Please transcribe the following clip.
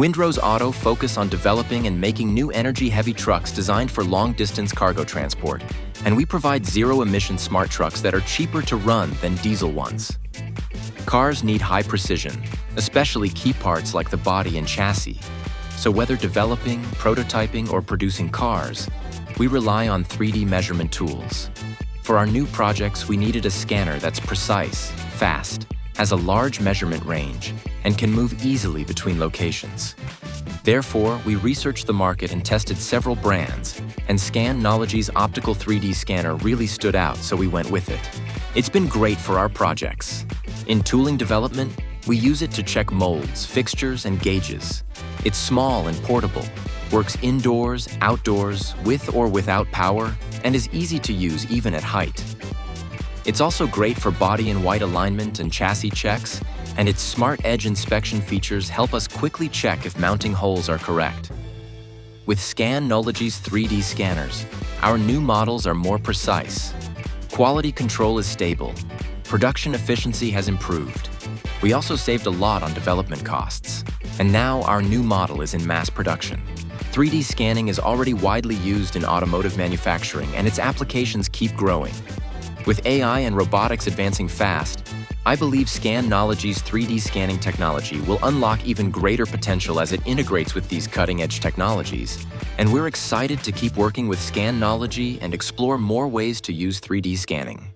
Windrose Auto focus on developing and making new energy-heavy trucks designed for long-distance cargo transport, and we provide zero-emission smart trucks that are cheaper to run than diesel ones. Cars need high precision, especially key parts like the body and chassis. So whether developing, prototyping, or producing cars, we rely on 3D measurement tools. For our new projects, we needed a scanner that's precise, fast, has a large measurement range, and can move easily between locations. Therefore, we researched the market and tested several brands, and SCANOLOGY's optical 3D scanner really stood out, so we went with it. It's been great for our projects. In tooling development, we use it to check molds, fixtures, and gauges. It's small and portable, works indoors, outdoors, with or without power, and is easy to use even at height. It's also great for body and white alignment and chassis checks, and its smart edge inspection features help us quickly check if mounting holes are correct. With SCANOLOGY's 3D scanners, our new models are more precise. Quality control is stable. Production efficiency has improved. We also saved a lot on development costs. And now our new model is in mass production. 3D scanning is already widely used in automotive manufacturing, and its applications keep growing. With AI and robotics advancing fast, I believe SCANOLOGY's 3D scanning technology will unlock even greater potential as it integrates with these cutting-edge technologies, and we're excited to keep working with SCANOLOGY and explore more ways to use 3D scanning.